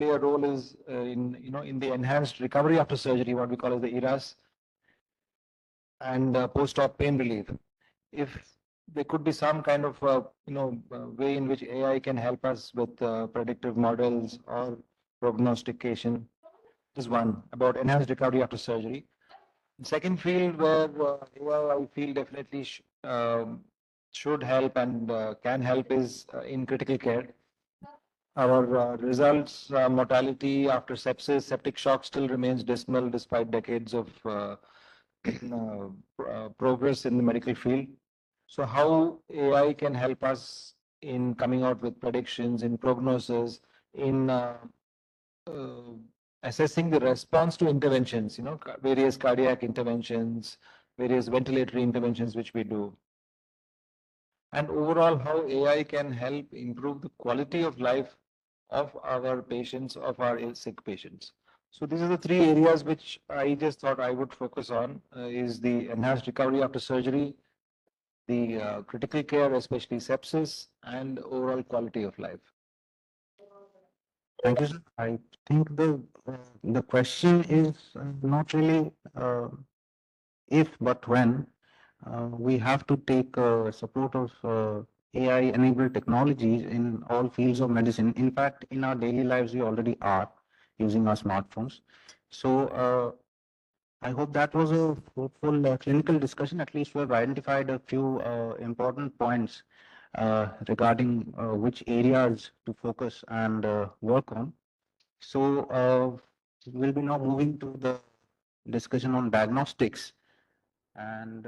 play a role is in the enhanced recovery after surgery, what we call as the ERAS, and post-op pain relief. If there could be some kind of way in which AI can help us with predictive models or prognostication, is one about enhanced recovery after surgery. Second field where AI I feel definitely should help and can help is in critical care. Our results, mortality after sepsis, septic shock still remains dismal despite decades of progress in the medical field. So how AI can help us in coming out with predictions, in prognosis, in uh, assessing the response to interventions, various cardiac interventions, various ventilatory interventions which we do. And overall, how AI can help improve the quality of life of our patients, of our sick patients. So these are the three areas which I just thought I would focus on, is the enhanced recovery after surgery, the critical care, especially sepsis, and overall quality of life. Thank you, sir. I think the question is not really if, but when. We have to take support of AI-enabled technologies in all fields of medicine. In fact, in our daily lives, we already are using our smartphones. So I hope that was a fruitful clinical discussion. At least we have identified a few important points regarding which areas to focus and work on. So we'll be now moving to the discussion on diagnostics. And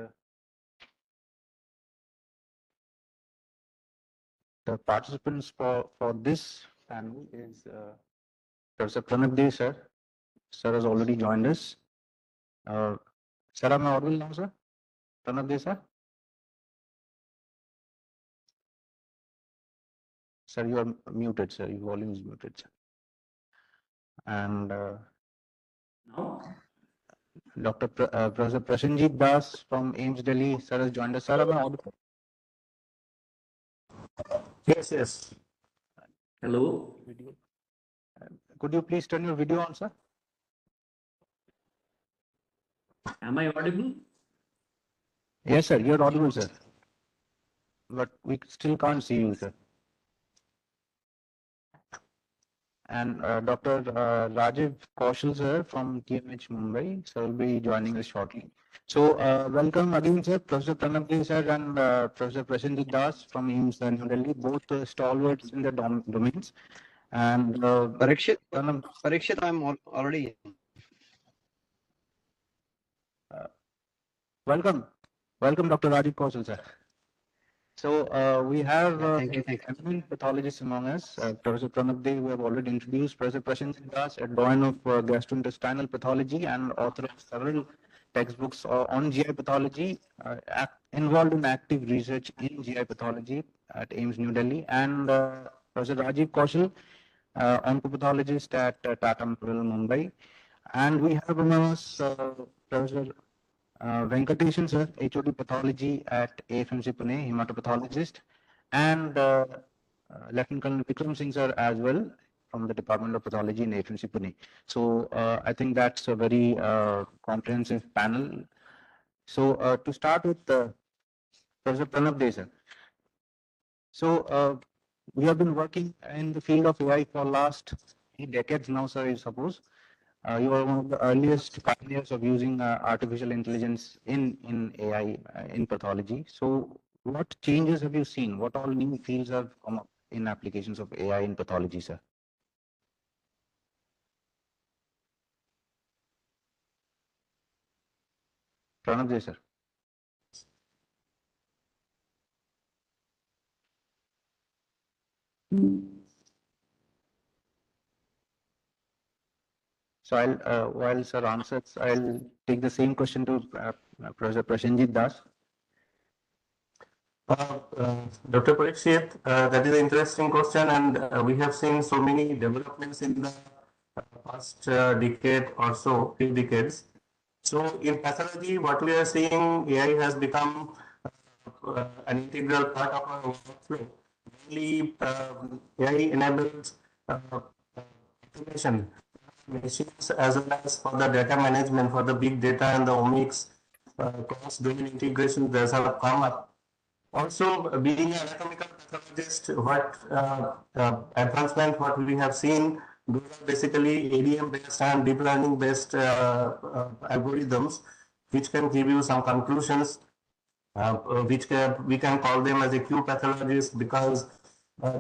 the participants for this panel is Professor Pranab sir. Sir has already joined us. Sir, am I audible now, sir? Pranab sir? Sir, you are muted, sir. Your volume is muted, sir. And Now? Dr. Professor Prasenjit Das from AIMS Delhi, sir has joined us. Sir, am I audible? Yes, yes. Hello. Video. Could you please turn your video on, sir? Am I audible? Yes, sir. You're audible, sir. But we still can't see you, sir. And Dr. Rajiv Kaushal, sir, from TMH Mumbai, sir, will be joining us shortly. So, welcome again, sir, Professor Pranab, sir, and Professor Prasenjit Das from AIMS New Delhi, both stalwarts in the domains. And Parikshit, I'm already. Welcome, Dr. Rajiv Kaushal, sir. So we have eminent pathologists among us, Professor Pranab, who have already introduced, Professor Prasenjit Das, a doyen of gastrointestinal pathology and author of several textbooks on GI pathology, involved in active research in GI pathology at AIMS New Delhi, and Professor Rajiv Kaushal, oncopathologist at Tata Memorial, Mumbai. And we have among us Professor Venkatesan, sir, HOD pathology at AFMC Pune, hematopathologist, and Lieutenant Colonel Vikram Singh, sir, as well, from the Department of Pathology in AFMC Pune. So I think that's a very comprehensive panel. So to start with, Professor Pranab sir. So we have been working in the field of AI for last 8 decades now, sir, I suppose. You are one of the earliest pioneers of using artificial intelligence in AI in pathology. So what changes have you seen? What all new fields have come up in applications of AI in pathology, sir? Pranab, sir. So I'll, while sir answers, I'll take the same question to Professor Prasenjit Das. Dr. Parikshit, that is an interesting question, and we have seen so many developments in the past decade or so, few decades. So in pathology, what we are seeing, AI has become an integral part of our workflow. Mainly, AI enables automation machines as well as for the data management for the big data and the omics cross-domain integration that have come up. Also, being an anatomical pathologist, what advancement what we have seen, those are basically ADM based and deep learning based algorithms, which can give you some conclusions, we can call them as a Q pathologist because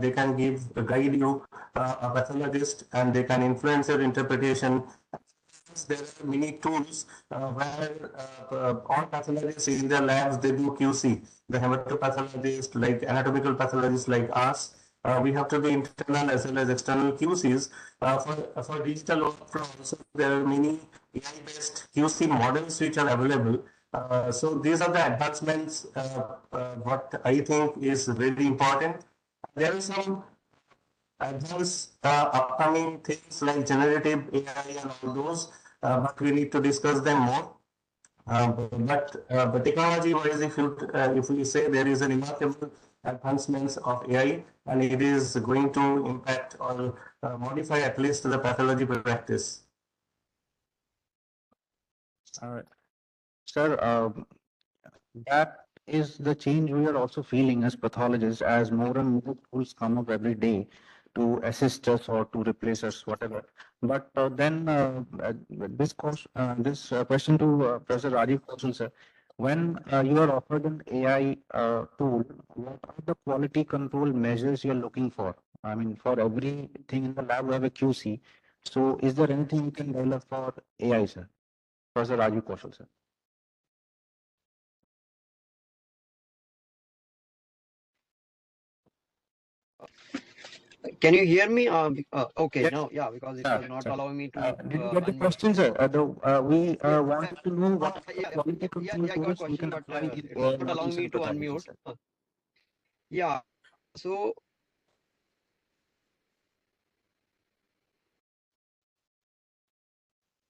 they can guide you a pathologist and they can influence your interpretation. There are many tools where all pathologists in their labs they do QC. The hematopathologist, like anatomical pathologists like us, we have to do internal as well as external QCs. For digital workflows, there are many AI-based QC models which are available. So these are the advancements what I think is very important. There are some advanced upcoming things like generative AI and all those, but we need to discuss them more. But technology-wise, if we say there is a remarkable advancements of AI, and it is going to impact or modify at least the pathology practice. All right. Sir, that is the change we are also feeling as pathologists as more and more tools come up every day to assist us or to replace us, whatever. But this question to Professor Rajiv Kaushal, sir. When you are offered an AI tool, what are the quality control measures you're looking for? I mean, for everything in the lab, we have a QC. So is there anything you can develop for AI, sir? Professor Rajiv Kaushal, sir. Can you hear me? Okay, Yes. no, yeah, because it Yeah, was not sir. allowing me to Did you get the unmute. question, sir? We Yeah, wanted to know what yeah, quality control I got tools we question, can but apply in it's AI not allowing models me and to pathology, unmute. sir. Yeah, so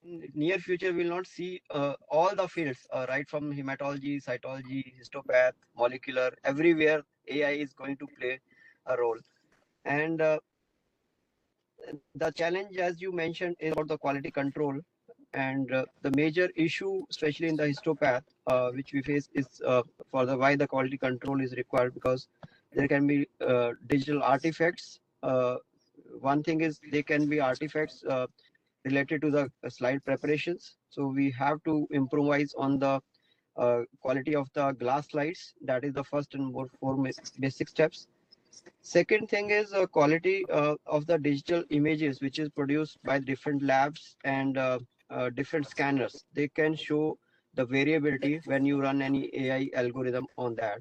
in near future we'll not see all the fields, right from hematology, cytology, histopath, molecular, everywhere AI is going to play a role. And the challenge, as you mentioned, is about the quality control. And the major issue, especially in the histopath, which we face, is for the why the quality control is required, because there can be digital artifacts. One thing is they can be artifacts related to the slide preparations. So we have to improvise on the quality of the glass slides. That is the first and four basic steps. Second thing is quality of the digital images, which is produced by different labs and different scanners. They can show the variability when you run any AI algorithm on that.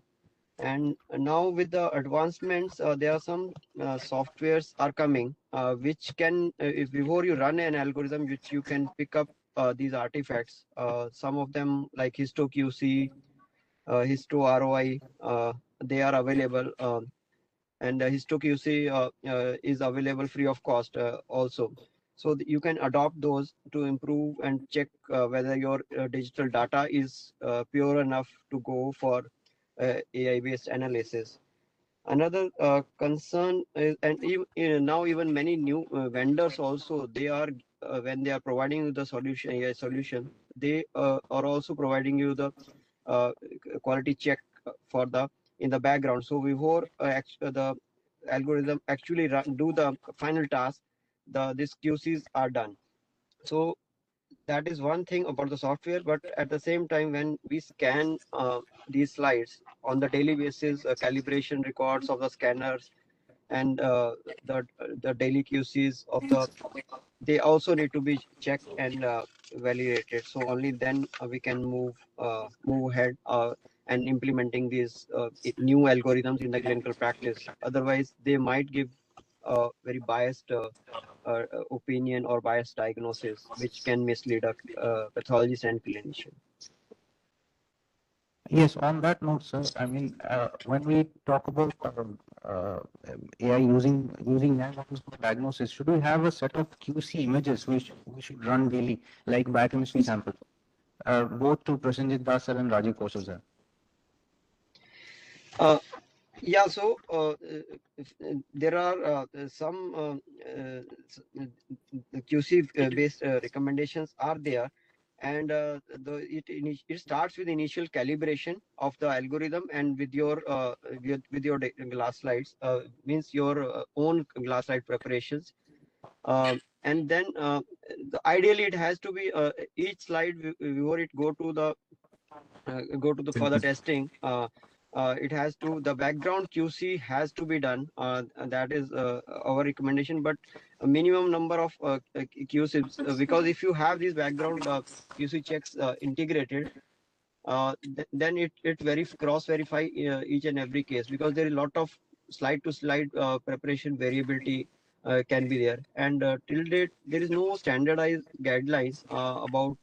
And now with the advancements, there are some softwares are coming, which can, if before you run an algorithm, which you can pick up these artifacts. Some of them like HistoQC, HistoROI, they are available. And HistoQC is available free of cost also. So you can adopt those to improve and check whether your digital data is pure enough to go for AI-based analysis. Another concern is, and even, now even many new vendors also, they are when they are providing you the solution, AI solution, they are also providing you the uh, quality check for the in the background. So before the algorithm actually do the final task, these QCs are done. So that is one thing about the software. But at the same time, when we scan these slides on the daily basis, calibration records of the scanners and the daily QCs of the, they also need to be checked and validated. So only then we can move ahead and implementing these new algorithms in the clinical practice. Otherwise, they might give very biased opinion or biased diagnosis, which can mislead a pathologist and clinician. Yes, on that note, sir, I mean, when we talk about AI using AI models for diagnosis, should we have a set of QC images which we should run daily, like biochemistry samples? Both to Prasenjit Das sir and Rajiv Kaushal sir. Yeah, so there are some QC based recommendations are there, and it starts with initial calibration of the algorithm and with your glass slides, means your own glass slide preparations, and then ideally it has to be each slide before it go to the further testing. It has to, the background QC has to be done. That is our recommendation, but a minimum number of QCs, because if you have these background QC checks integrated, then it cross verify each and every case, because there is a lot of slide to slide preparation variability can be there, and till date there is no standardized guidelines about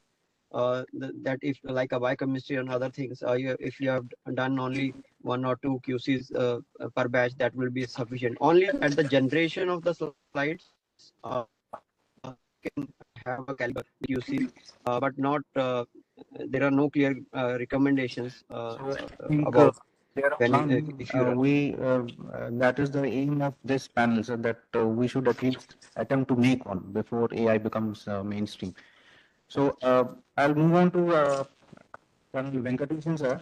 that, if like a biochemistry and other things, if you have done only one or two QCs per batch, that will be sufficient. Only at the generation of the slides, can have a caliber QC, but not there are no clear recommendations So I think about there when are none. if you run. That is the aim of this panel, so that we should at least attempt to make one before AI becomes mainstream. So I'll move on to Colonel Venkatesan sir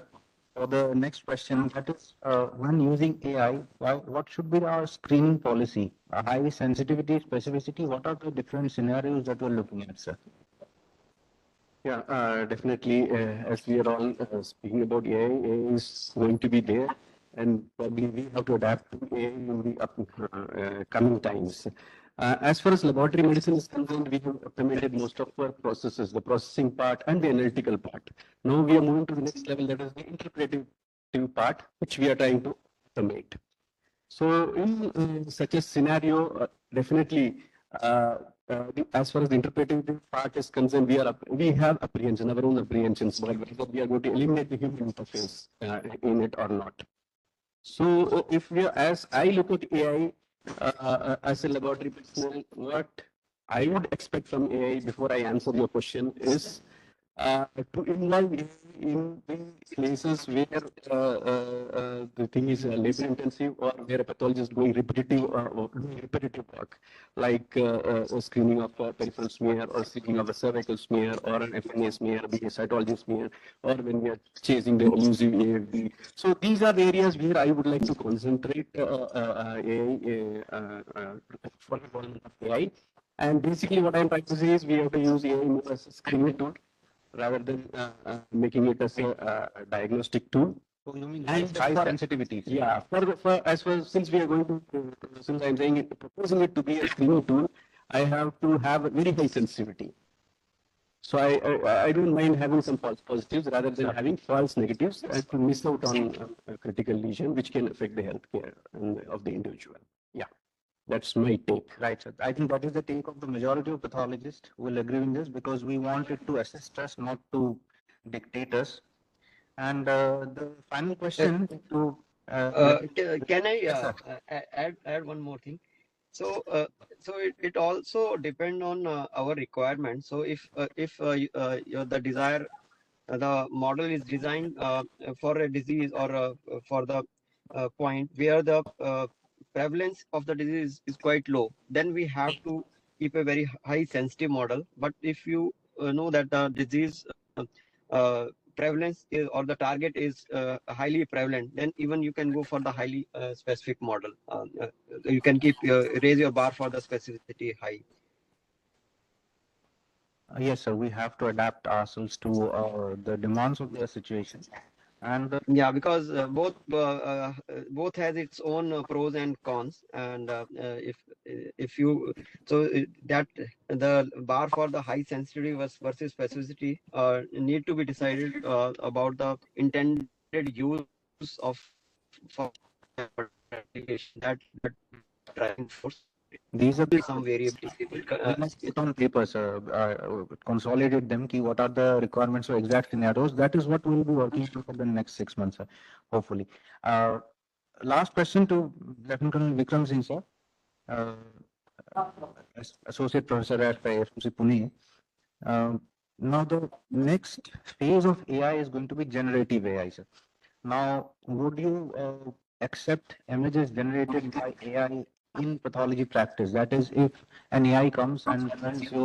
for the next question. That is, when using AI, what should be our screening policy? High sensitivity, specificity. What are the different scenarios that we're looking at, sir? Yeah, definitely. As we are all speaking about AI, AI is going to be there, and probably we have to adapt to AI in the coming times. As far as laboratory medicine is concerned, we have implemented most of our processes, the processing part and the analytical part. Now we are moving to the next level, that is the interpretive part, which we are trying to automate. So in such a scenario, definitely, as far as the interpretive part is concerned, we have apprehension, our own apprehensions, whether we are going to eliminate the human interface in it or not. So if we are, as I look at AI as a laboratory personnel, what I would expect from AI before I answer your question is to involve in the places where the thing is labor intensive, or where a pathologist doing repetitive work, like screening of peripheral smear, or screening of a cervical smear, or an FNA smear, be a cytology smear, or when we are chasing the elusive AFD. So these are the areas where I would like to concentrate AI for involvement of AI. And basically what I'm trying to say is we have to use AI more as a screening tool rather than making it as a diagnostic tool. So you mean And high for, sensitivity? yeah, since we are going to, since I'm saying it, proposing it to be a screening tool, I have to have a very high sensitivity. So I don't mind having some false positives rather than having false negatives and to miss out on a critical lesion, which can affect the healthcare of the individual. Yeah, that's my take. Right, sir. I think that is the take of the majority of pathologists who will agree with this, because we want it to assist us, not to dictate us. And the final question to Can I yes, sir. add one more thing? So, it also depend on our requirement. So, if the desire, the model is designed for a disease, or for the point where the prevalence of the disease is quite low, then we have to keep a very high sensitive model. But if you know that the disease prevalence is, or the target is highly prevalent, then even you can go for the highly specific model. You can raise your bar for the specificity high. Yes, sir. We have to adapt ourselves to the demands of the situation. And Yeah, because both has its own pros and cons, and if you, so that the bar for the high sensitivity versus specificity need to be decided about the intended use of for application, that driving force. these are the Some variability. we must put on paper, sir, consolidate them, key what are the requirements or exact scenarios. That is what we'll be working on for the next 6 months, sir, hopefully. Last question to Lieutenant Colonel Vikram Singh, sir, Associate Professor at FMC Pune. Now, the next phase of AI is going to be generative AI, sir. Now, would you accept images generated by AI in pathology practice? That is, if an AI comes and learns your